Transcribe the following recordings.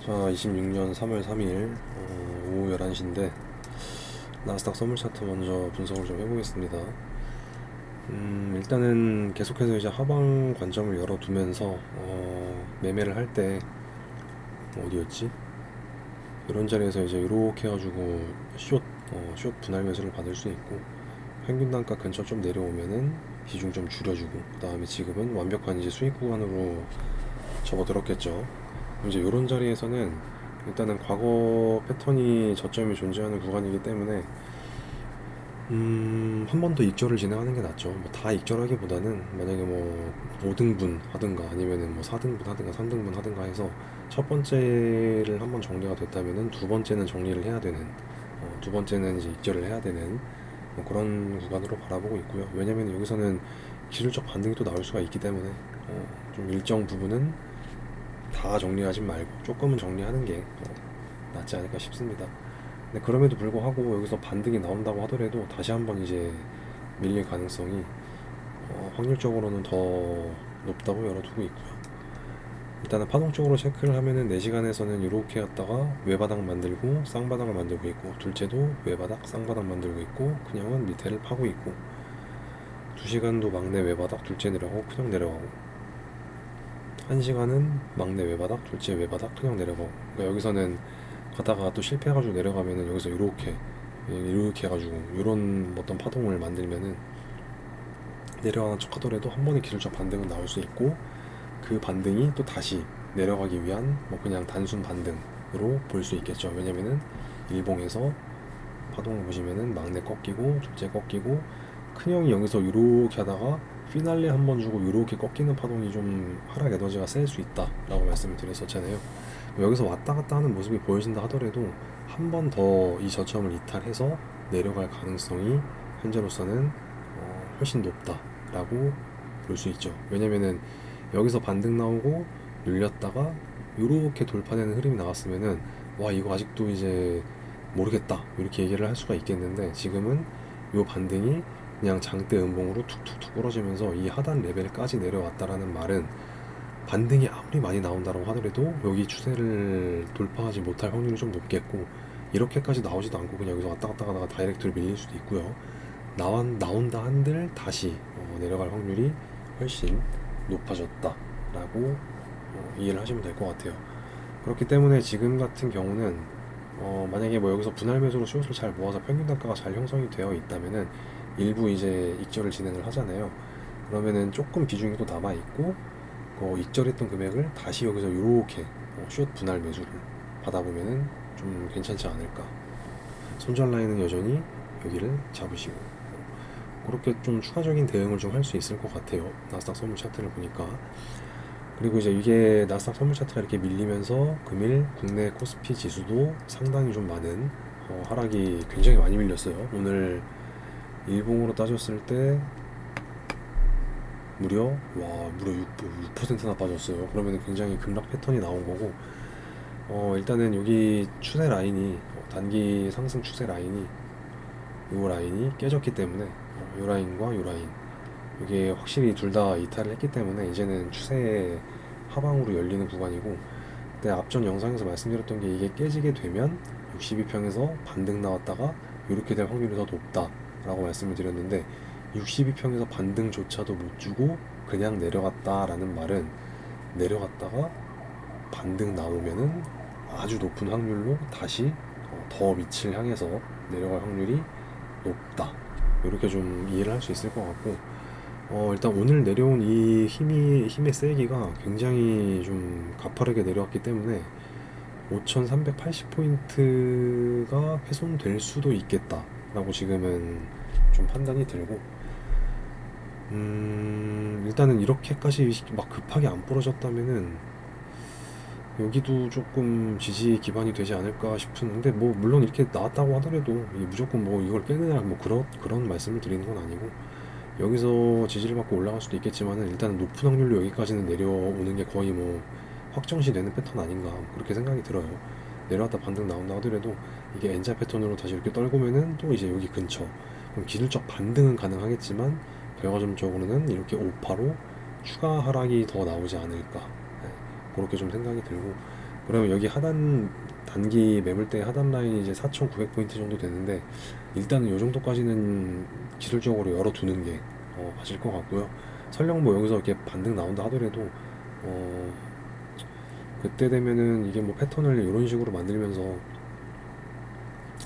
자, 26년 3월 3일 오후 11시인데 나스닥 선물 차트 먼저 분석을 좀 해보겠습니다. 일단은 계속해서 이제 하방 관점을 열어두면서 매매를 할 때 어디였지? 이런 자리에서 이제 이렇게 해가지고 숏 분할 매수를 받을 수 있고, 평균 단가 근처 좀 내려오면은 비중 좀 줄여주고, 그 다음에 지금은 완벽한 이제 수익 구간으로 접어들었겠죠. 이제 이런 자리에서는 일단은 과거 패턴이 저점이 존재하는 구간이기 때문에 한 번 더 익절을 진행하는 게 낫죠. 뭐 다 익절하기보다는 만약에 뭐 5등분 하든가 아니면은 뭐 4등분 하든가 3등분 하든가 해서 첫 번째를 한번 정리가 됐다면은 두 번째는 정리를 해야 되는, 두 번째는 이제 익절을 해야 되는 뭐 그런 구간으로 바라보고 있고요. 왜냐면 여기서는 기술적 반등이 또 나올 수가 있기 때문에 좀 일정 부분은 다 정리하지 말고 조금은 정리하는 게 낫지 않을까 싶습니다. 근데 그럼에도 불구하고 여기서 반등이 나온다고 하더라도 다시 한번 이제 밀릴 가능성이 확률적으로는 더 높다고 열어두고 있고요. 일단은 파동적으로 체크를 하면은 4시간에서는 이렇게 갔다가 외바닥 만들고 쌍바닥을 만들고 있고, 둘째도 외바닥 쌍바닥 만들고 있고, 그냥은 밑에를 파고 있고, 2시간도 막내 외바닥 둘째 내려가고 그냥 내려가고, 1시간은 막내 외바닥 둘째 외바닥 그냥 내려가고. 그러니까 여기서는 가다가 또 실패해가지고 내려가면은 여기서 이렇게 해가지고 이런 어떤 파동을 만들면은 내려가는 척 하더라도 한 번의 기술적 반등은 나올 수 있고, 그 반등이 또 다시 내려가기 위한 뭐 그냥 단순 반등으로 볼 수 있겠죠. 왜냐면은 일봉에서 파동을 보시면은 막내 꺾이고 둘째 꺾이고, 큰형이 여기서 이렇게 하다가 피날레 한 번 주고 이렇게 꺾이는 파동이 좀 하락 에너지가 셀 수 있다 라고 말씀을 드렸었잖아요. 여기서 왔다 갔다 하는 모습이 보여진다 하더라도 한 번 더 이 저점을 이탈해서 내려갈 가능성이 현재로서는 훨씬 높다라고 볼 수 있죠. 왜냐면은 여기서 반등 나오고 눌렸다가 이렇게 돌파되는 흐름이 나왔으면은 와, 이거 아직도 이제 모르겠다 이렇게 얘기를 할 수가 있겠는데, 지금은 이 반등이 그냥 장대 음봉으로 툭툭툭 부러지면서 이 하단 레벨까지 내려왔다라는 말은 반등이 아무리 많이 나온다고 하더라도 여기 추세를 돌파하지 못할 확률이 좀 높겠고, 이렇게까지 나오지도 않고 그냥 여기서 왔다 갔다 하다가 다이렉트로 밀릴 수도 있고요. 나온다 한들 다시 내려갈 확률이 훨씬 높아졌다라고 이해를 하시면 될 것 같아요. 그렇기 때문에 지금 같은 경우는 만약에 뭐 여기서 분할 매수로 수요를 잘 모아서 평균 단가가 잘 형성이 되어 있다면은 일부 이제 익절을 진행을 하잖아요. 그러면은 조금 비중이 또 남아 있고, 익절했던 금액을 다시 여기서 이렇게 숏 분할 매수를 받아보면은 좀 괜찮지 않을까. 손절 라인은 여전히 여기를 잡으시고, 그렇게 좀 추가적인 대응을 좀 할 수 있을 것 같아요. 나스닥 선물 차트를 보니까. 그리고 이제 이게 나스닥 선물 차트가 이렇게 밀리면서 금일 국내 코스피 지수도 상당히 좀 많은 하락이 굉장히 많이 밀렸어요. 오늘 일봉으로 따졌을 때 무려 6%나 빠졌어요. 그러면 굉장히 급락 패턴이 나온 거고, 일단은 여기 추세 라인이 단기 상승 추세 라인이 요 라인이 깨졌기 때문에 요 라인과 요 라인, 이게 확실히 둘 다 이탈을 했기 때문에 이제는 추세 하방으로 열리는 구간이고, 그때 앞전 영상에서 말씀드렸던 게 이게 깨지게 되면 62평에서 반등 나왔다가 이렇게 될 확률이 더 높다라고 말씀을 드렸는데, 62평에서 반등조차도 못 주고 그냥 내려갔다라는 말은 내려갔다가 반등 나오면은 아주 높은 확률로 다시 더 밑을 향해서 내려갈 확률이 높다, 이렇게 좀 이해를 할 수 있을 것 같고, 일단 오늘 내려온 이 힘의 세기가 굉장히 좀 가파르게 내려왔기 때문에 5380포인트가 훼손될 수도 있겠다라고 지금은 좀 판단이 들고, 일단은 이렇게까지 막 급하게 안 부러졌다면은 여기도 조금 지지 기반이 되지 않을까 싶은데, 뭐 물론 이렇게 나왔다고 하더라도 무조건 뭐 이걸 깨느냐 뭐 그런 말씀을 드리는 건 아니고, 여기서 지지를 받고 올라갈 수도 있겠지만은 일단은 높은 확률로 여기까지는 내려오는 게 거의 뭐 확정시 되는 패턴 아닌가, 그렇게 생각이 들어요. 내려왔다 반등 나온다 하더라도 이게 N자 패턴으로 다시 이렇게 떨구면은 또 이제 여기 근처, 그럼 기술적 반등은 가능하겠지만 결과점적으로는 이렇게 오파로 추가 하락이 더 나오지 않을까, 네, 그렇게 좀 생각이 들고, 그러면 여기 하단 단기 매물대 하단 라인이 이제 4,900포인트 정도 되는데 일단은 이 정도까지는 기술적으로 열어두는 게 맞을 것 같고요. 설령 뭐 여기서 이렇게 반등 나온다 하더라도 어, 그때 되면은 이게 뭐 패턴을 이런 식으로 만들면서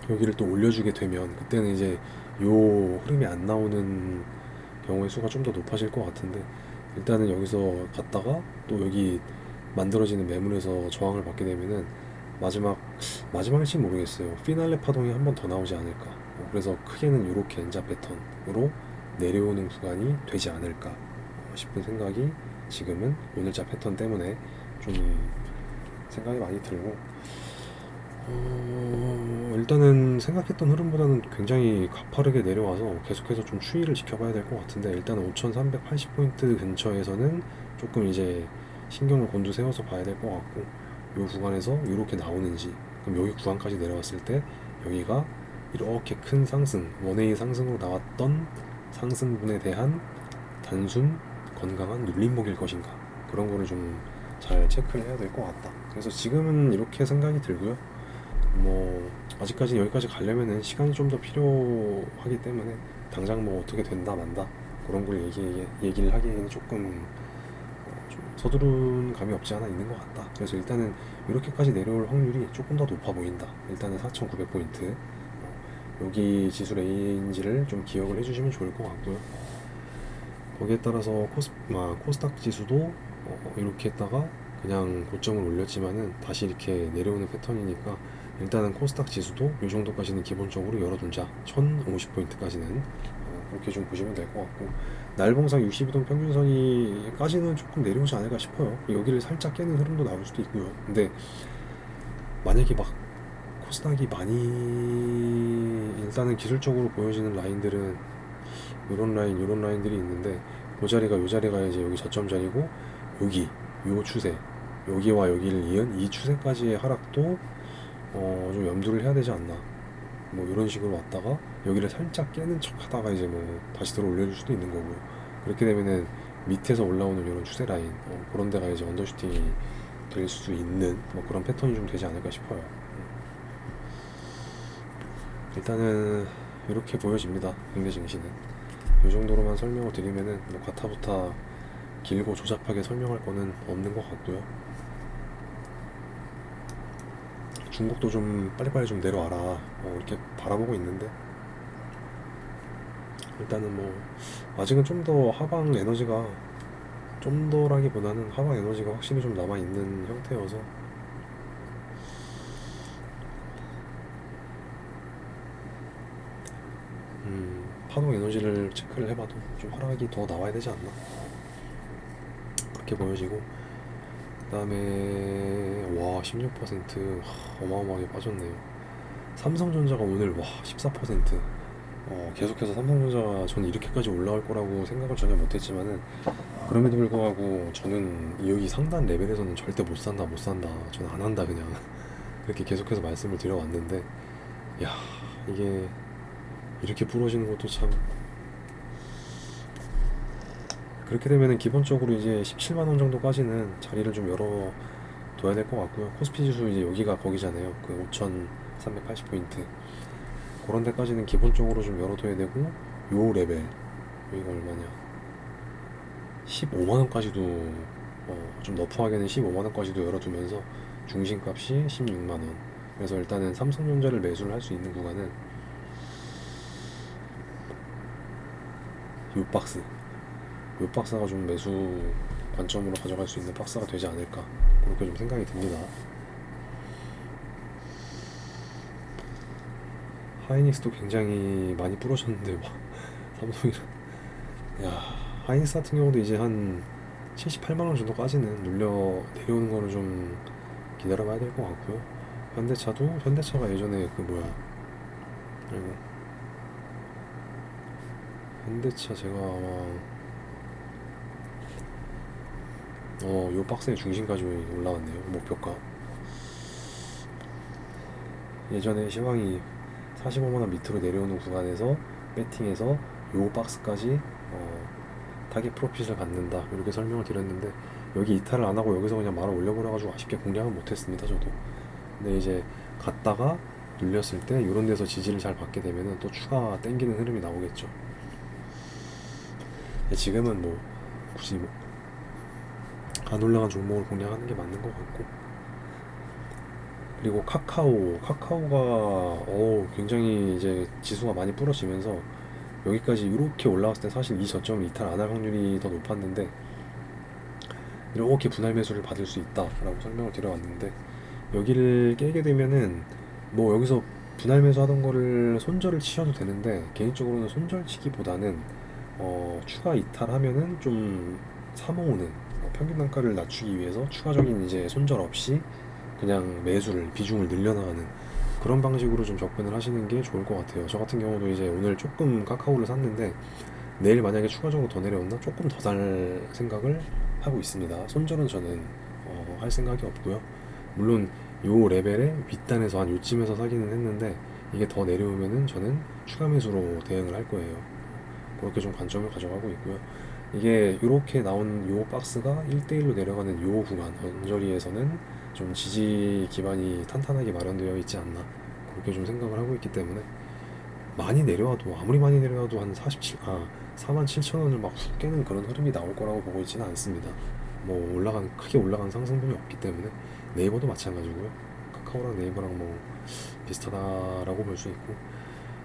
여기를 또 올려주게 되면 그때는 이제 요 흐름이 안 나오는 경우의 수가 좀 더 높아질 것 같은데 일단은 여기서 갔다가 또 여기 만들어지는 매물에서 저항을 받게 되면은 마지막일지 모르겠어요. 피날레 파동이 한 번 더 나오지 않을까. 그래서 크게는 이렇게 N자 패턴으로 내려오는 구간이 되지 않을까 싶은 생각이 지금은 오늘자 패턴 때문에 좀 생각이 많이 들고 일단은 생각했던 흐름보다는 굉장히 가파르게 내려와서 계속해서 좀 추이를 지켜봐야 될 것 같은데 일단은 5380포인트 근처에서는 조금 이제 신경을 곤두세워서 봐야 될 것 같고 이 구간에서 이렇게 나오는지 그럼 여기 구간까지 내려왔을 때 여기가 이렇게 큰 상승 원웨이 상승으로 나왔던 상승분에 대한 단순 건강한 눌림목일 것인가 그런 거를 좀 잘 체크를 해야 될 것 같다. 그래서 지금은 이렇게 생각이 들고요. 뭐 아직까지 여기까지 가려면은 시간이 좀 더 필요하기 때문에 당장 뭐 어떻게 된다 만다 그런 걸 얘기를 하기에는 조금 좀 서두른 감이 없지 않아 있는 것 같다. 그래서 일단은 이렇게까지 내려올 확률이 조금 더 높아 보인다. 일단은 4,900포인트 여기 지수 레인지를 좀 기억을 해주시면 좋을 것 같고요. 거기에 따라서 코스닥 지수도 이렇게 했다가 그냥 고점을 올렸지만은 다시 이렇게 내려오는 패턴이니까 일단은 코스닥 지수도 이 정도까지는 기본적으로 열어둔자 1050포인트까지는 그렇게 좀 보시면 될 것 같고 날봉상 62동 평균선이까지는 조금 내려오지 않을까 싶어요. 여기를 살짝 깨는 흐름도 나올 수도 있고요. 근데 만약에 막 코스닥이 많이 일단은 기술적으로 보여지는 라인들은 요런 라인들이 있는데 그 자리가 요 자리가 이제 여기 저점 자리고 여기 요 추세 여기와 여기를 이은 이 추세까지의 하락도 좀 염두를 해야 되지 않나 뭐 이런 식으로 왔다가 여기를 살짝 깨는 척 하다가 이제 뭐 다시 들어 올려줄 수도 있는 거고요. 그렇게 되면은 밑에서 올라오는 이런 추세 라인 그런 데가 이제 언더슈팅이 될 수 있는 뭐 그런 패턴이 좀 되지 않을까 싶어요. 일단은 이렇게 보여집니다. 국내 증시는 이 정도로만 설명을 드리면은 뭐 가타부타 길고 조잡하게 설명할 거는 없는 것 같고요. 중국도 좀 빨리빨리 좀 내려와라 이렇게 바라보고 있는데 일단은 뭐 아직은 좀 더 하방 에너지가 좀 더라기보다는 하방 에너지가 확실히 좀 남아있는 형태여서 파동 에너지를 체크를 해봐도 좀 하락이 더 나와야 되지 않나 그렇게 보여지고 그 다음에 와 16% 어마어마하게 빠졌네요. 삼성전자가 오늘 와 14% 계속해서 삼성전자가 저는 이렇게까지 올라올 거라고 생각을 전혀 못했지만은 그럼에도 불구하고 저는 여기 상단 레벨에서는 절대 못 산다 저는 안 한다 그냥 그렇게 계속해서 말씀을 드려왔는데 야 이게 이렇게 부러지는 것도 참 그렇게 되면은 기본적으로 이제 17만원 정도까지는 자리를 좀 열어둬야 될 것 같고요. 코스피 지수 이제 여기가 거기잖아요. 그 5380포인트 그런 데까지는 기본적으로 좀 열어둬야 되고 요 레벨 여기가 얼마냐 15만원까지도 좀 너프하게는 15만원까지도 열어두면서 중심값이 16만원 그래서 일단은 삼성전자를 매수를 할 수 있는 구간은 요 박스가 좀 매수 관점으로 가져갈 수 있는 박스가 되지 않을까 그렇게 좀 생각이 듭니다. 하이닉스도 굉장히 많이 부러졌는데 와, 삼성이랑 야 하이닉스 같은 경우도 이제 한 78만원 정도까지는 내려오는 거를 좀 기다려봐야 될 것 같고요. 현대차가 예전에 그 뭐야 그리고 현대차 제가 아마 요 박스의 중심까지 올라왔네요. 목표가 예전에 시황이 45만원 밑으로 내려오는 구간에서 배팅해서 요 박스까지 타겟 프로핏을 갖는다 이렇게 설명을 드렸는데 여기 이탈을 안 하고 여기서 그냥 말아 올려버려가지고 아쉽게 공략은 못했습니다 저도. 근데 이제 갔다가 눌렸을 때 이런 데서 지지를 잘 받게 되면은 또 추가 땡기는 흐름이 나오겠죠. 지금은 뭐 굳이 뭐 안 올라간 종목을 공략하는 게 맞는 것 같고. 그리고 카카오가 굉장히 이제 지수가 많이 부러지면서 여기까지 이렇게 올라왔을 때 사실 이 저점을 이탈 안 할 확률이 더 높았는데 이렇게 분할 매수를 받을 수 있다라고 설명을 드려왔는데, 여기를 깨게 되면은 뭐 여기서 분할 매수 하던 거를 손절을 치셔도 되는데, 개인적으로는 손절 치기보다는 추가 이탈하면은 좀 사모으는, 평균 단가를 낮추기 위해서 추가적인 이제 손절 없이 그냥 매수를 비중을 늘려나가는 그런 방식으로 좀 접근을 하시는 게 좋을 것 같아요. 저 같은 경우도 이제 오늘 조금 카카오를 샀는데 내일 만약에 추가적으로 더 내려온다 조금 더 살 생각을 하고 있습니다. 손절은 저는 할 생각이 없고요. 물론 요 레벨의 윗단에서 한 요쯤에서 사기는 했는데 이게 더 내려오면은 저는 추가 매수로 대응을 할 거예요. 그렇게 좀 관점을 가져가고 있고요. 이게 이렇게 나온 요 박스가 1대1로 내려가는 요 구간 언저리에서는 좀 지지 기반이 탄탄하게 마련되어 있지 않나, 그렇게 좀 생각을 하고 있기 때문에 많이 내려와도, 아무리 많이 내려와도 한 4만 7천 원을 막 훅 깨는 그런 흐름이 나올 거라고 보고 있지는 않습니다. 뭐 크게 올라간 상승분이 없기 때문에. 네이버도 마찬가지고요. 카카오랑 네이버랑 뭐 비슷하다라고 볼 수 있고,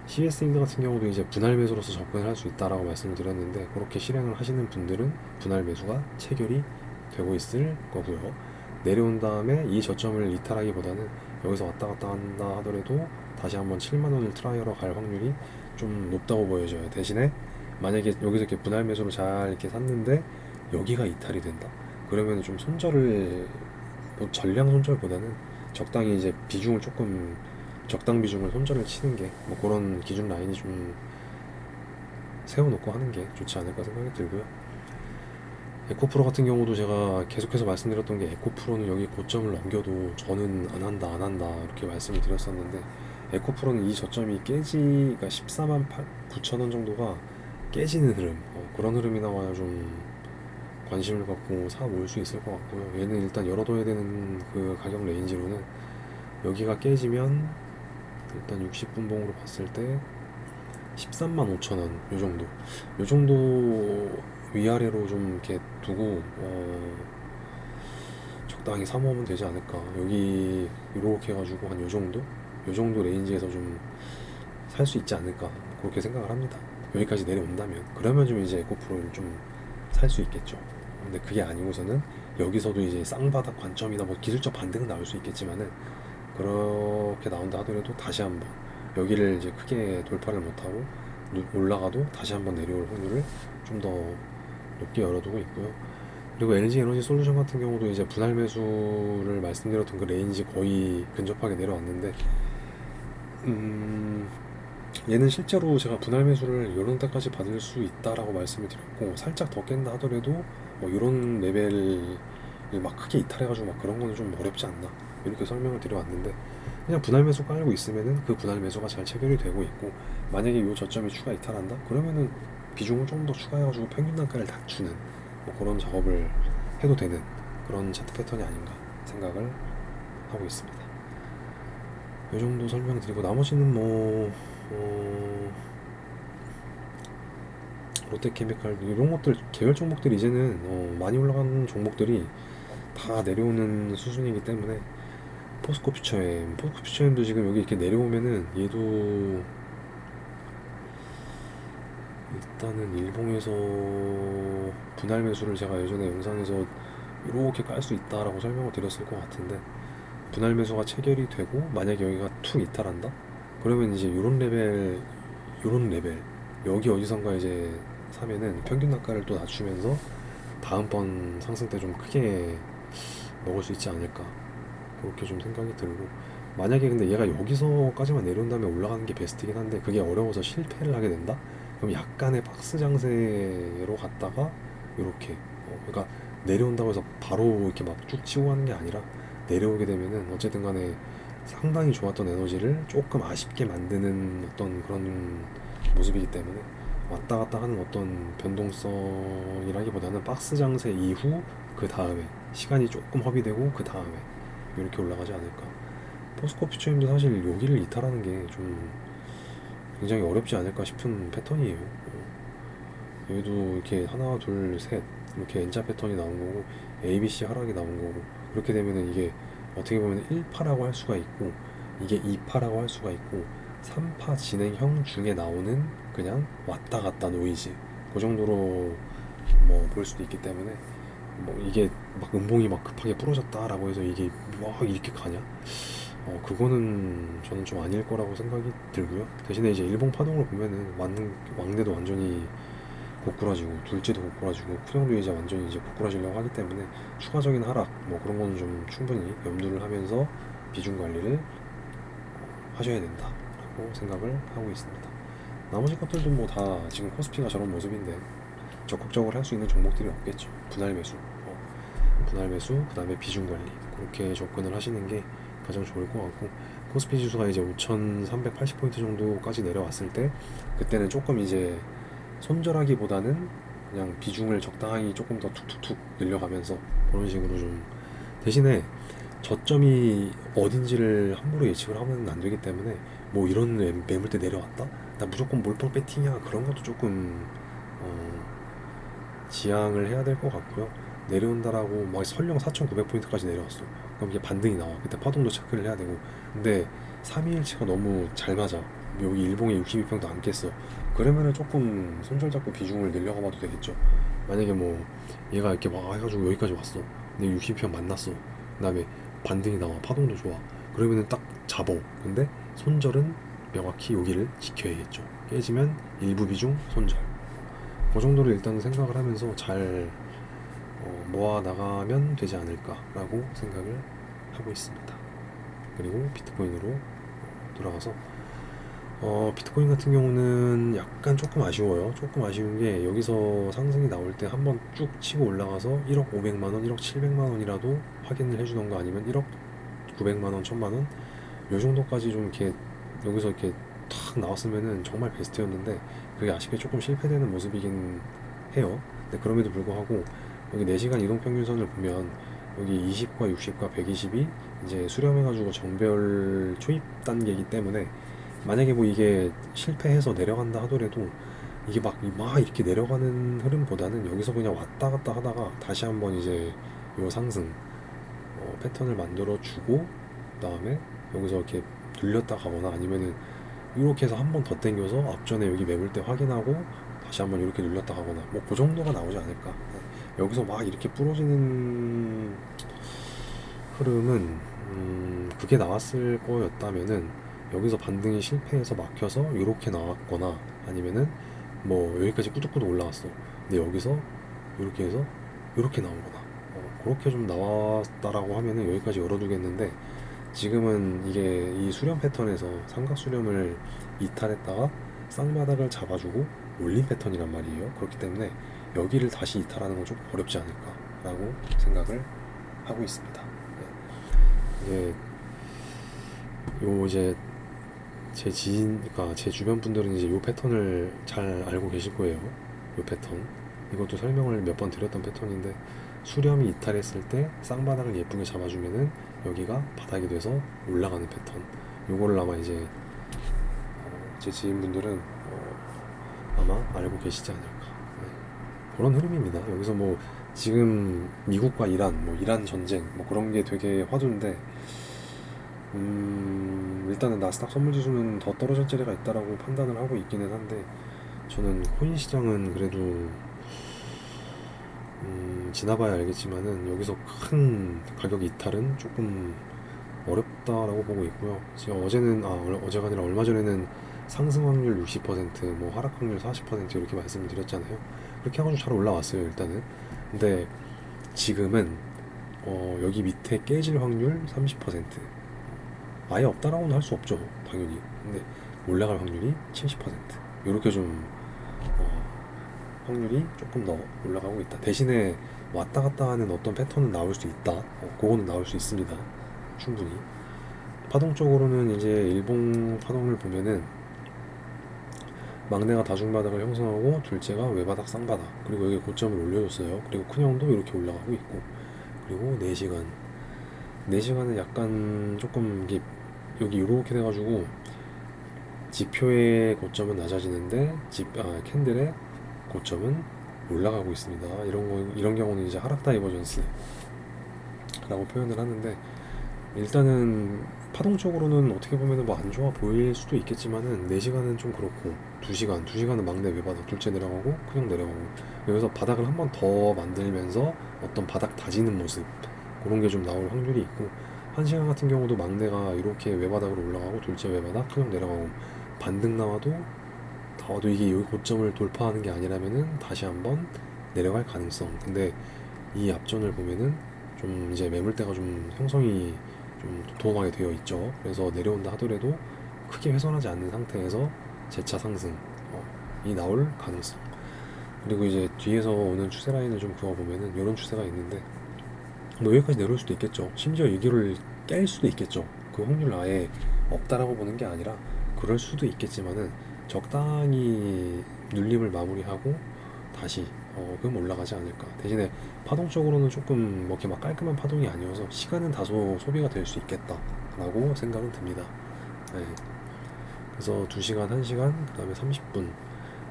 CS인드 같은 경우도 이제 분할 매수로서 접근을 할 수 있다라고 말씀을 드렸는데, 그렇게 실행을 하시는 분들은 분할 매수가 체결이 되고 있을 거고요. 내려온 다음에 이 저점을 이탈하기보다는 여기서 왔다 갔다 한다 하더라도 다시 한번 7만 원을 트라이하러 갈 확률이 좀 높다고 보여져요. 대신에 만약에 여기서 이렇게 분할 매수로 잘 이렇게 샀는데 여기가 이탈이 된다, 그러면 좀 손절을, 뭐 전량 손절보다는 적당히 이제 비중을 조금, 적당 비중을 손절을 치는 게, 뭐 그런 기준 라인이 좀 세워놓고 하는 게 좋지 않을까 생각이 들고요. 에코프로 같은 경우도 제가 계속해서 말씀드렸던 게, 에코프로는 여기 고점을 넘겨도 저는 안 한다 이렇게 말씀을 드렸었는데, 에코프로는 이 저점이 그러니까 14만 9천 원 정도가 깨지는 흐름, 그런 흐름이 나와야 좀 관심을 갖고 사 모을 수 있을 것 같고요. 얘는 일단 열어둬야 되는 그 가격 레인지로는 여기가 깨지면 일단 60분봉으로 봤을 때 13만 5천 원 요 정도 위아래로 좀 이렇게 두고 적당히 사모으면 되지 않을까. 여기 이렇게 해가지고 한 요 정도 레인지에서 좀 살 수 있지 않을까, 그렇게 생각을 합니다. 여기까지 내려온다면 그러면 좀 이제 에코프로를 좀 살 수 있겠죠. 근데 그게 아니고서는 여기서도 이제 쌍바닥 관점이나 뭐 기술적 반등은 나올 수 있겠지만은, 그렇게 나온다 하더라도 다시 한번 여기를 이제 크게 돌파를 못하고 올라가도 다시 한번 내려올 확률을 좀 더 높게 열어두고 있고요. 그리고 LG 에너지 솔루션 같은 경우도 이제 분할 매수를 말씀드렸던 그 레인지 거의 근접하게 내려왔는데, 얘는 실제로 제가 분할 매수를 이런 데까지 받을 수 있다라고 말씀을 드렸고, 살짝 더 깬다 하더라도 이런 레벨을 막 크게 이탈해가지고 막 그런 거는 좀 어렵지 않나, 이렇게 설명을 드려왔는데, 그냥 분할 매수 깔고 있으면은 그 분할 매수가 잘 체결이 되고 있고, 만약에 이 저점이 추가 이탈한다 그러면은 비중을 좀 더 추가해가지고 평균 단가를 낮추는 뭐 그런 작업을 해도 되는 그런 차트 패턴이 아닌가 생각을 하고 있습니다. 이 정도 설명드리고 나머지는 뭐 롯데케미칼 이런 것들 계열 종목들이 이제는 많이 올라가는 종목들이 다 내려오는 수준이기 때문에, 포스코퓨처엠도 지금 여기 이렇게 내려오면은 얘도 일단은 일봉에서 분할 매수를 제가 예전에 영상에서 이렇게 깔 수 있다라고 설명을 드렸을 것 같은데, 분할 매수가 체결이 되고 만약에 여기가 툭 이탈한다 그러면 이제 요런 레벨 여기 어디선가 이제 사면은 평균 단가를 또 낮추면서 다음번 상승 때 좀 크게 먹을 수 있지 않을까, 그렇게 좀 생각이 들고, 만약에 근데 얘가 여기서까지만 내려온 다음에 올라가는 게 베스트긴 한데 그게 어려워서 실패를 하게 된다? 그럼 약간의 박스 장세로 갔다가 이렇게 그러니까 내려온다고 해서 바로 이렇게 막 쭉 치고 가는 게 아니라, 내려오게 되면은 어쨌든 간에 상당히 좋았던 에너지를 조금 아쉽게 만드는 어떤 그런 모습이기 때문에, 왔다 갔다 하는 어떤 변동성이라기보다는 박스 장세 이후 그 다음에 시간이 조금 허비되고 그 다음에 이렇게 올라가지 않을까. 포스코 퓨처님도 사실 여기를 이탈하는 게 좀 굉장히 어렵지 않을까 싶은 패턴이에요. 여기도 이렇게 하나 둘 셋 이렇게 N자 패턴이 나온 거고 ABC 하락이 나온 거고, 그렇게 되면은 이게 어떻게 보면 1파라고 할 수가 있고 이게 2파라고 할 수가 있고 3파 진행형 중에 나오는 그냥 왔다 갔다 노이즈, 그 정도로 뭐 볼 수도 있기 때문에 뭐 이게 막 음봉이 막 급하게 부러졌다라고 해서 이게 막 이렇게 가냐? 그거는 저는 좀 아닐 거라고 생각이 들고요. 대신에 이제 일봉 파동을 보면은 왕래도 완전히 고꾸라지고 둘째도 고꾸라지고 푸형도 이제 완전히 이제 고꾸라지려고 하기 때문에 추가적인 하락 뭐 그런 거는 좀 충분히 염두를 하면서 비중 관리를 하셔야 된다라고 생각을 하고 있습니다. 나머지 것들도 뭐 다 지금 코스피가 저런 모습인데 적극적으로 할 수 있는 종목들이 없겠죠. 분할 매수, 그 다음에 비중 관리, 그렇게 접근을 하시는 게 가장 좋을 것 같고, 코스피 지수가 이제 5,380포인트 정도까지 내려왔을 때 그때는 조금 이제 손절하기보다는 그냥 비중을 적당히 조금 더 툭툭툭 늘려가면서 그런 식으로 좀, 대신에 저점이 어딘지를 함부로 예측을 하면 안 되기 때문에 뭐 이런 매물대 내려왔다? 나 무조건 몰빵 배팅이야, 그런 것도 조금 지양을 해야 될 것 같고요. 내려온다라고 막 설령 4,900포인트까지 내려왔어. 그럼 이게 반등이 나와. 그때 파동도 체크를 해야 되고. 근데 3일치가 너무 잘 맞아. 여기 일봉에 62평도 안 깼어. 그러면은 조금 손절 잡고 비중을 늘려가 봐도 되겠죠. 만약에 뭐 얘가 이렇게 막 해가지고 여기까지 왔어. 근데 60평 만났어. 그 다음에 반등이 나와. 파동도 좋아. 그러면은 딱 잡어. 근데 손절은 명확히 여기를 지켜야겠죠. 깨지면 일부 비중 손절. 그 정도로 일단 생각을 하면서 잘 모아 나가면 되지 않을까라고 생각을 하고 있습니다. 그리고 비트코인으로 돌아가서 비트코인 같은 경우는 약간 조금 아쉬워요. 조금 아쉬운 게 여기서 상승이 나올 때 한번 쭉 치고 올라가서 1억 500만 원, 1억 700만 원이라도 확인을 해주던가 아니면 1억 900만 원, 1000만 원 요 정도까지 좀 이렇게 여기서 이렇게 탁 나왔으면은 정말 베스트였는데 그게 아쉽게 조금 실패되는 모습이긴 해요. 근데 그럼에도 불구하고 여기 4시간 이동평균선을 보면 여기 20과 60과 120이 이제 수렴해가지고 정배열 초입 단계이기 때문에 만약에 뭐 이게 실패해서 내려간다 하더라도 이게 막 이렇게 내려가는 흐름보다는 여기서 그냥 왔다 갔다 하다가 다시 한번 이제 요 상승 패턴을 만들어 주고 그다음에 여기서 이렇게 눌렸다 가거나 아니면은 이렇게 해서 한 번 더 당겨서 앞전에 여기 매물대 확인하고 다시 한번 이렇게 눌렸다 가거나 뭐 그 정도가 나오지 않을까. 여기서 막 이렇게 부러지는 흐름은 그게 나왔을 거였다면은 여기서 반등이 실패해서 막혀서 이렇게 나왔거나 아니면은 뭐 여기까지 꾸덕꾸덕 올라왔어. 근데 여기서 이렇게 해서 이렇게 나오거나 그렇게 좀 나왔다라고 하면은 여기까지 열어두겠는데 지금은 이게 이 수렴 패턴에서 삼각 수렴을 이탈했다가 쌍바닥을 잡아주고 올린 패턴이란 말이에요. 그렇기 때문에 여기를 다시 이탈하는 건 좀 어렵지 않을까라고 생각을 하고 있습니다. 이게 요 이제 제 지인, 그러니까 제 주변 분들은 이제 요 패턴을 잘 알고 계실 거예요. 요 패턴. 이것도 설명을 몇 번 드렸던 패턴인데 수렴이 이탈했을 때 쌍바닥을 예쁘게 잡아주면은 여기가 바닥이 돼서 올라가는 패턴. 요거를 아마 이제 제 지인분들은 아마 알고 계시지 않을까. 네. 그런 흐름입니다. 여기서 뭐 지금 미국과 이란, 뭐 이란 전쟁, 뭐 그런 게 되게 화두인데 일단은 나스닥 선물지수는 더 떨어질 자리가 있다라고 판단을 하고 있기는 한데 저는 코인 시장은 그래도 지나봐야 알겠지만은 여기서 큰 가격 이탈은 조금 어렵다라고 보고 있고요. 지금 어제가 아니라 얼마 전에는 상승 확률 60%, 뭐 하락 확률 40% 이렇게 말씀을 드렸잖아요. 그렇게 해가지고 잘 올라왔어요, 일단은. 근데 지금은 여기 밑에 깨질 확률 30%. 아예 없다라고는 할 수 없죠, 당연히. 근데 올라갈 확률이 70%. 이렇게 좀 확률이 조금 더 올라가고 있다. 대신에 왔다 갔다 하는 어떤 패턴은 나올 수 있다. 그거는 나올 수 있습니다. 충분히. 파동적으로는 이제 일봉 파동을 보면은 막내가 다중바닥을 형성하고 둘째가 외바닥 쌍바닥, 그리고 여기 고점을 올려줬어요. 그리고 큰형도 이렇게 올라가고 있고, 그리고 4시간 4시간은 약간 조금 이게 여기 이렇게 돼가지고 지표의 고점은 낮아지는데 캔들의 고점은 올라가고 있습니다. 이런 경우는 이제 하락 다이버전스라고 표현을 하는데, 일단은 파동적으로는 어떻게 보면 뭐 안 좋아 보일 수도 있겠지만은 4시간은 좀 그렇고, 2시간은 막내 외바닥 둘째 내려가고 큰형 내려가고, 여기서 바닥을 한 번 더 만들면서 어떤 바닥 다지는 모습, 그런 게 좀 나올 확률이 있고, 1시간 같은 경우도 막내가 이렇게 외바닥으로 올라가고 둘째 외바닥 큰형 내려가고 반등 나와도 이게 여기 고점을 돌파하는 게 아니라면은 다시 한번 내려갈 가능성. 근데 이 앞전을 보면은 좀 이제 매물대가 좀 형성이 좀 도톰하게 되어 있죠. 그래서 내려온다 하더라도 크게 훼손하지 않는 상태에서 재차 상승 이 나올 가능성. 그리고 이제 뒤에서 오는 추세 라인을 좀 그어보면은 이런 추세가 있는데, 뭐 여기까지 내려올 수도 있겠죠. 심지어 여기를 깰 수도 있겠죠. 그 확률 아예 없다라고 보는 게 아니라 그럴 수도 있겠지만은 적당히 눌림을 마무리하고 다시 그럼 올라가지 않을까. 대신에 파동적으로는 조금 뭐 이렇게 막 깔끔한 파동이 아니어서 시간은 다소 소비가 될 수 있겠다라고 생각은 듭니다. 네. 그래서 2시간, 1시간, 그 다음에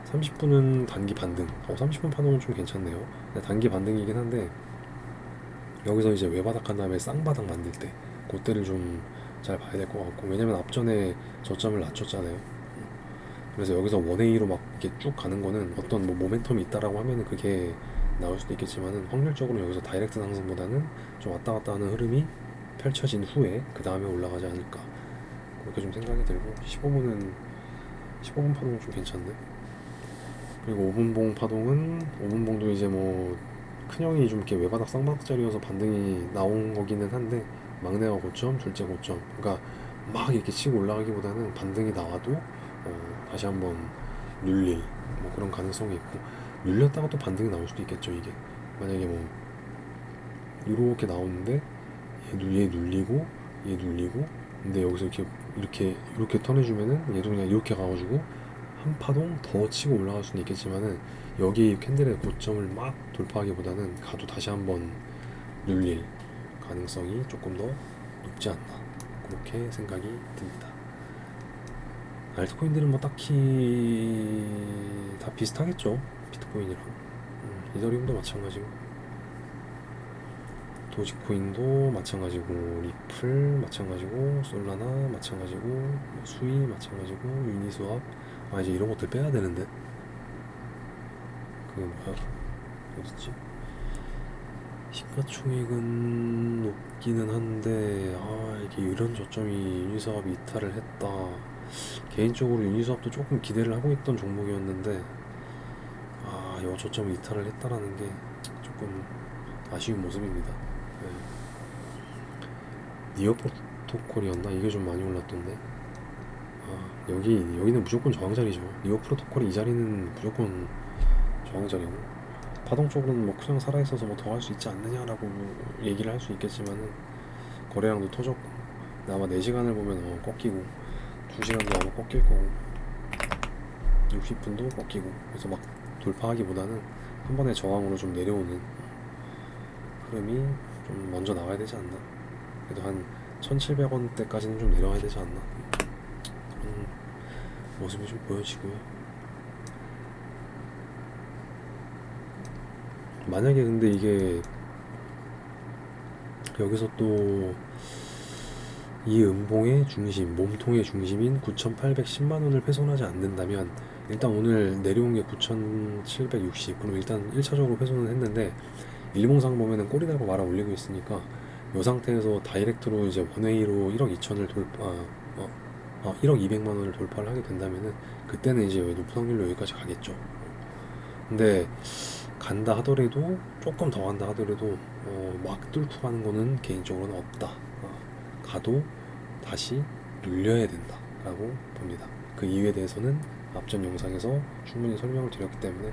30분은 단기 반등. 30분 파동은 좀 괜찮네요. 단기 반등이긴 한데, 여기서 이제 외바닥 한 다음에 쌍바닥 만들 때 그때를 좀 잘 봐야 될 것 같고, 왜냐면 앞전에 저점을 낮췄잖아요. 그래서 여기서 1A로 막 이렇게 쭉 가는 거는 어떤 뭐 모멘텀이 있다라고 하면은 그게 나올 수도 있겠지만은, 확률적으로 여기서 다이렉트 상승보다는 좀 왔다 갔다 하는 흐름이 펼쳐진 후에 그 다음에 올라가지 않을까, 그렇게 좀 생각이 들고, 15분 파동은 좀 괜찮네. 그리고 5분봉 파동은, 5분봉도 이제 뭐 큰형이 좀 이렇게 외바닥 쌍바닥짜리여서 반등이 나온 거기는 한데, 막내가 고점 둘째 고점, 그러니까 막 이렇게 치고 올라가기보다는 반등이 나와도 다시 한번 눌릴 뭐 그런 가능성이 있고, 눌렸다가 또 반등이 나올 수도 있겠죠. 이게 만약에 뭐 이렇게 나오는데 얘 눌리고 얘 눌리고, 근데 여기서 이렇게 턴해주면은 얘도 그냥 이렇게 가가지고 한 파동 더 치고 올라갈 수는 있겠지만은, 여기 캔들의 고점을 막 돌파하기보다는 가도 다시 한번 눌릴 가능성이 조금 더 높지 않나, 그렇게 생각이 듭니다. 알트코인들은 뭐 딱히 다 비슷하겠죠, 비트코인이랑. 이더리움도 마찬가지고, 도지코인도 마찬가지고, 리플 마찬가지고, 솔라나 마찬가지고, 뭐 수이 마찬가지고, 유니스왑. 이제 이런 것들 빼야 되는데, 그 뭐야, 어딨지? 시가총액은 높기는 한데, 이게 이런 저점이 유니스왑이 이탈을 했다. 개인적으로 유니스왑도 조금 기대를 하고 있던 종목이었는데, 이 저점이 이탈을 했다라는 게 조금 아쉬운 모습입니다. 네. 니어 프로토콜이었나? 이게 좀 많이 올랐던데. 여기는 무조건 저항자리죠. 니어 프로토콜이 이 자리는 무조건 저항자리고, 파동적으로는 뭐 그냥 살아있어서 뭐 더 할 수 있지 않느냐라고 얘기를 할 수 있겠지만은, 거래량도 터졌고, 아마 4시간을 보면 꺾이고, 2시간도 아마 꺾일 거고, 60분도 꺾이고, 그래서 막 돌파하기보다는 한 번에 저항으로 좀 내려오는 흐름이 좀 먼저 나와야 되지 않나. 그래도 한 1700원대까지는 좀 내려와야 되지 않나, 그런 모습이 좀 보여지고요. 만약에 근데 이게 여기서 또 이 음봉의 중심, 몸통의 중심인 9,810만원을 훼손하지 않는다면, 일단 오늘 내려온 게 9,760, 그럼 일단 1차적으로 훼손을 했는데, 일봉상 보면은 꼬리 달고 말아 올리고 있으니까, 이 상태에서 다이렉트로 이제 원웨이로 1억 2천을 1억 200만원을 돌파를 하게 된다면은, 그때는 이제 높은 확률로 여기까지 가겠죠. 근데 간다 하더라도, 조금 더 간다 하더라도 막 뚫고 가는 거는 개인적으로는 없다. 가도 다시 눌려야 된다 라고 봅니다. 그 이유에 대해서는 앞전 영상에서 충분히 설명을 드렸기 때문에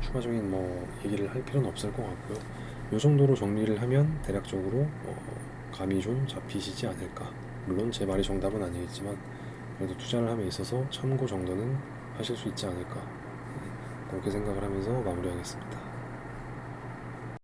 추가적인 뭐 얘기를 할 필요는 없을 것 같고요. 이 정도로 정리를 하면 대략적으로 감이 좀 잡히시지 않을까. 물론 제 말이 정답은 아니겠지만, 그래도 투자를 함에 있어서 참고 정도는 하실 수 있지 않을까 그렇게 생각을 하면서 마무리하겠습니다.